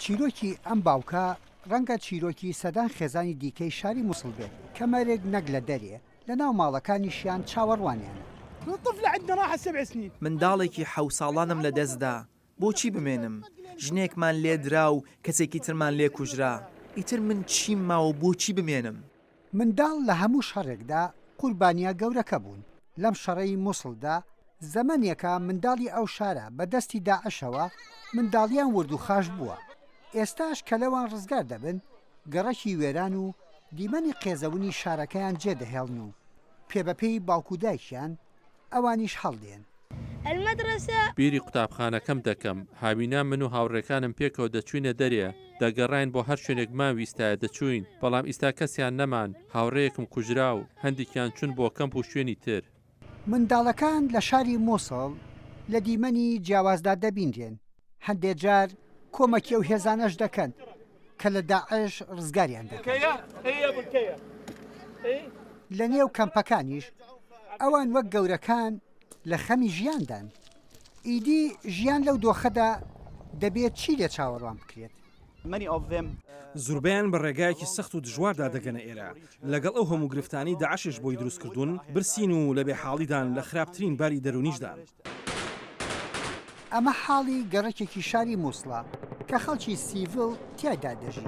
چیرۆکی ئەم باوکە ڕەنگە چیرۆکی سەدان خێزانی دیکەی شاری مووسڵ بێت کەمەرێک نەک لە دەرێ لە ناو ماڵەکانیشیان چاوەڕوانیانە. منداڵێکی 7 ساڵانم لە دەستدا بۆچی بمێنم؟ ژنێکمان لێ درا و کەسێکی ترمان لێ کوژرا. ئیتر من چیم ماوە بۆچی بمێنم؟ منداڵ لە هەموو شەڕێکدا قوربانیە گەورەکە بوون. لەم شەڕەی مووسڵدا زەمانێکە منداڵی ئەو شارە بە دەستی داعشەوە منداڵیان ورد و خاش بووە. ئێستاش کە لەوان ڕزگار دەبن گەڕەکی وێران و دیمەنی قێزەونی شارەکەیان جێدەهێڵن و پێبەپێی باوکودایکیان ئەوانیش هەڵدێن. بیری قوتابخانەکەم دەکەم. هاوینا من و هاوڕێکانم پێکەوە دەچوینە دەرێ دەگەڕین بۆ هەر شوێنێکمان ویستایە دەچوین، بەڵام ئیستا کەسیان نەمان. هاوڕەیەکم کوژرا و هەندێکیان چون بۆ کەمپ و شوێنی تر. منداڵەکان لە شاری مووسڵ لە دیمەنی جیاوازدا دەبیندێن. هەندێک جار کۆمەکی ئەو هێزانەش دەکەن کە لە داعش ڕزگاریان دەکەن. لە نێو کەمپەکانیش ئەوان وەک گەورەکان لە خەمی ژیاندان. ئیدی ژیان لەو دۆخەدا دەبێت چی لێ چاوەڕوان بکرێت. زوربیان بە ڕێگایەکی سەخت و دژواردا دەگەنە ئێرە. لەگەڵ ئەو هەموو گرفتانی داعشش بۆی دروستکردوون برسین و لە بێحاڵیدان لە خراپترین باری دەرونیشدان. ئەمە حاڵی گەڕەکێکی شاری مووسڵە کە خەڵکی سیڤڵ تیایدا دەژی.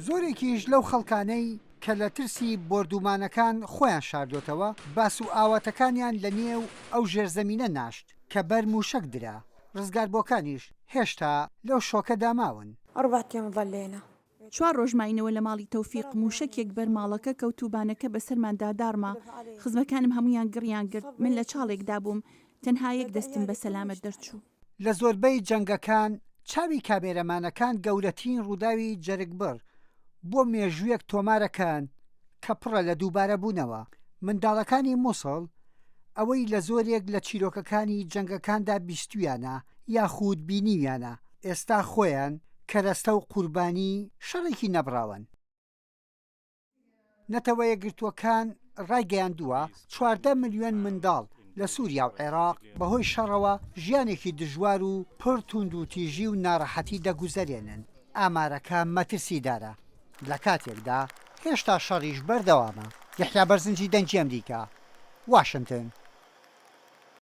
زۆرێکیش لەو خەڵکانەی کە لە ترسی بردومانەکان خۆیان شاردۆتەوە باس و ئاواتەکانیان لە نێو ئەو ژێرزەمینە ناشت کە بەر موشک درا. ڕزگاربووەکانیش هێشتا لەو شۆکە داماون. 4 ڕۆژماینەوە لە ماڵی تەوفیق موشکێک بەر ماڵەکە کەوتوبانەکە بەسەرماندا دارما. خزمەکانم هەمویان گڕیان گرت. من لە چاڵێکدا بووم تەنها یەک دەستم بە سەلامەت دەرچوو. لە زۆربەی جەنگەکان چاوی کامێرەمانەکان گەورەترین ڕووداوی جەرگبڕ بۆ مێژوویەک تۆمارەکان کە پڕە لە دووبارە بوونەوە. منداڵەکانی مووسڵ ئەوەی لە زۆرێک لە چیرۆکەکانی جەنگەکاندا بیستویانە یاخود بینیویانە ئێستا خۆیان کەرەستە و قوربانی شەڕێکی نەبراون. نەتەوە یەکگرتووەکان ڕایگەیاندووە 14 ملیۆن منداڵ لە سووریا و عێراق بەهۆی شەڕەوە ژیانێکی دژوار و پڕ توند و تیژی و ناڕەحەتی دەگوزەرێنن. ئامارەکە مەترسیدارە. لە کاتێکدا هێشتا شەڕیش بەردەوامە. یحیا بەرزنجی دەنگی ئەمریکا، واشنگتن.